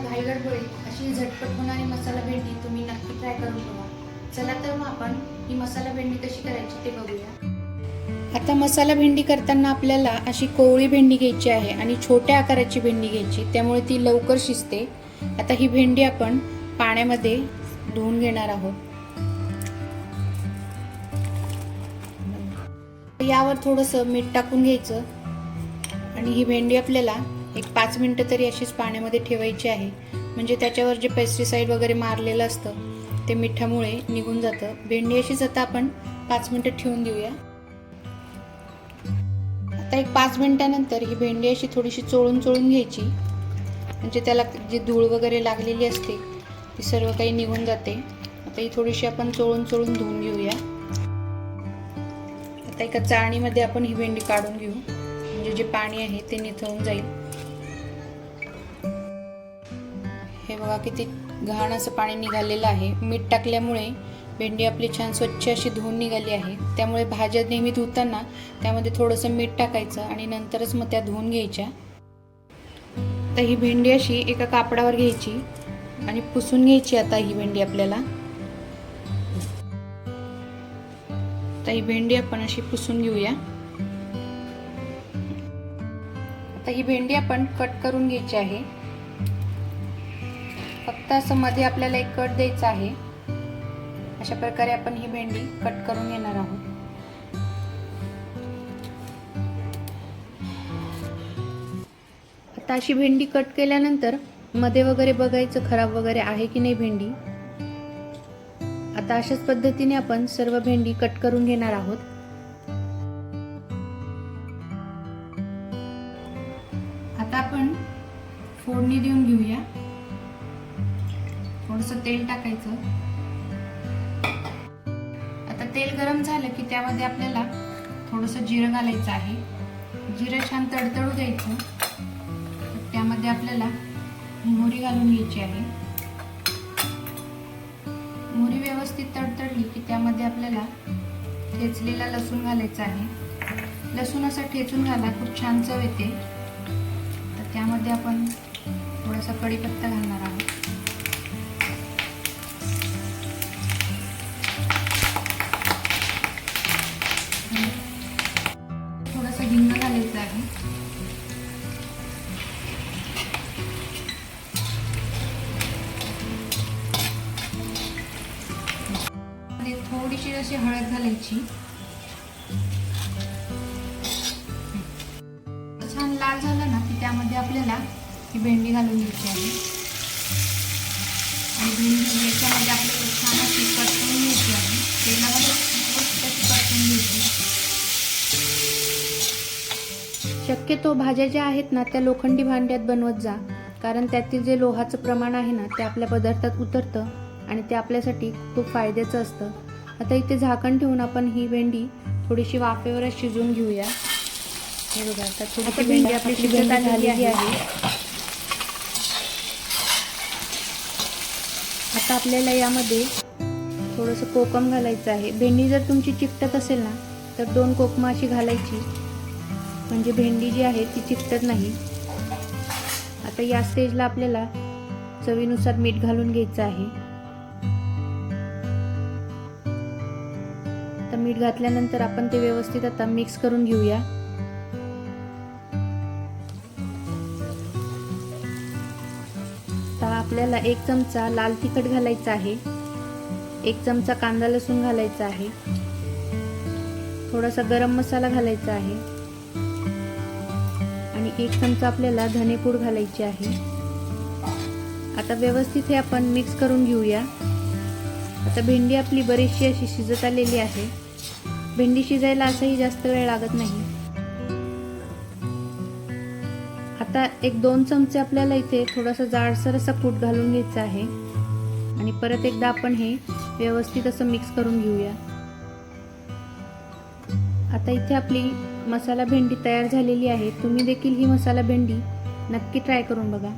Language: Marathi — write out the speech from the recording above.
घाई गडबडीत अशी झटपट होणारी मसाला भेंडी तुम्ही नक्की ट्राय करून बघा। चला तर मग आपण ही मसाला भेंडी कशी करायची ते बघूया। आता मसाला भेंडी करताना आपल्याला अशी कोवळी भेंडी घ्यायची आहे आणि छोट्या आकाराची भेंडी घ्यायची, त्यामुळे ती लवकर शिजते। आता ही भेंडी आपण पाण्यामध्ये धुवून घेणार आहोत। यावर थोडंसं मीठ टाकून घ्यायचं आणि ही भेंडी आपल्याला एक 5 मिनिटं तरी अशीच पाण्यामध्ये ठेवायची आहे, म्हणजे त्याच्यावर जे पेस्टिसाइड वगैरे मारलेलं असतं ते मिठामुळे निघून जातं। भेंडी अशीच आता आपण 5 मिनिटं ठेवून देऊया। आता एक 5 मिनिटानंतर ही भेंडी अशी थोडीशी चोळून घ्यायची, म्हणजे त्याला जी धूळ वगैरे लागलेली असते ती सर्व काही निघून जाते। आता ही थोडीशी आपण चोळून धुवून घेऊया। आता एका चाळणीमध्ये आपण ही भेंडी काढून घेऊ, म्हणजे जे पाणी आहे ते निथळून जाईल। हे बघा किती घाण असं पाणी निघालेलं आहे। मीठ टाकल्यामुळे भेंडी आपली छान स्वच्छ अशी धुवून निघाली आहे। त्यामुळे भाज्या नेहमी धुताना त्यामध्ये थोडंसं मीठ टाकायचं आणि नंतरच मग त्या धुवून घ्यायच्या। तर ही भेंडी अशी एका कापडावर घ्यायची आणि पुसून घ्यायची। आता ही भेंडी आपल्याला, आता ही भेंडी आपण अशी पुसून घेऊया। आता ही भेंडी आपण कट करून घ्यायची आहे। फक्त असं मध्ये आपल्याला एक कट द्यायचा आहे। अशा प्रकारे आपण ही भेंडी कट करून घेणार आहोत। आता अशी भेंडी कट केल्यानंतर मध्ये वगैरे बघायचं खराब वगैरे आहे की नाही भेंडी। आता अशाच पद्धतीने आपण सर्व भेंडी कट करून घेणार आहोत। आता आपण फोडणी देऊन घेऊया। थोडंसं तेल टाकायचं। आता तेल गरम झालं की त्यामध्ये आपल्याला थोडंसं जिरं घालायचं आहे। जिरं छान तडतडू द्यायचं। त्यामध्ये आपल्याला मोहरी घालून घ्यायची आहे। मोहरी व्यवस्थित तडतडली की त्यामध्ये आपल्याला ठेचलेला लसूण घालायचा आहे। लसूण असं ठेचून घाला, खूप छान चव येते। तर त्यामध्ये आपण थोडासा कढीपत्ता घालणार आहोत। थोडासा हिंग घालायचा आहे। थोडीशी अशी हळद घालायची। छान लाल झालं ना की त्यामध्ये आपल्याला ही भेंडी घालून घ्यायची आहे आणि भेंडी याच्यामध्ये आपल्याला छान अशी परतून घ्यायची आहे। तेलामध्ये परतून घ्यायची। शक्यतो भाज्या ज्या आहेत ना त्या लोखंडी भांड्यात बनवत जा, कारण त्यातील जे लोहाचं प्रमाण आहे ना ते आपल्या पदार्थात उतरतं आणि ते आपल्यासाठी खूप फायद्याचं असतं। आता इथे झाकण ठेवून आपण ही भेंडी थोडीशी वाफेवर शिजवून घेऊया। हे बघा आता थोडीशी भेंडी आपली शिजत आलेली आहे। आता आपल्याला यामध्ये थोडंसं कोकम घालायचं आहे। भेंडी जर तुमची चिकटत असेल ना तर 2 कोकमं अशी घालायची, म्हणजे भेंडी जी आहे ती चिकटत नाही। आता या स्टेजला आपल्याला चवीनुसार मीठ घालून घ्यायचं आहे। तर मीठ घातल्यानंतर आपण ते व्यवस्थित आता मिक्स करून घेऊया। आता आपल्याला 1 चमचा लाल तिखट घालायचा आहे, 1 चमचा कांदा लसूण घालायचा आहे, थोडासा गरम मसाला घालायचा आहे आणि 1 चमचा आपल्याला धनेपूड घालायची आहे। आता व्यवस्थित हे आपण मिक्स करून घेऊया। आता भेंडी आपली बरीचशी अशी शिजत आलेली आहे। भेंडी शिजायला असंही जास्त वेळ लागत नाही। आता 1-2 चमचे आपल्याला इथे थोडासा जाडसर असा कूट घालून घ्यायचा आहे आणि परत एकदा आपण हे व्यवस्थित असं मिक्स करून घेऊया। आता इथे आपली मसाला भेंडी तयार झालेली आहे। तुम्ही देखील ही मसाला भेंडी नक्की ट्राय करून बघा।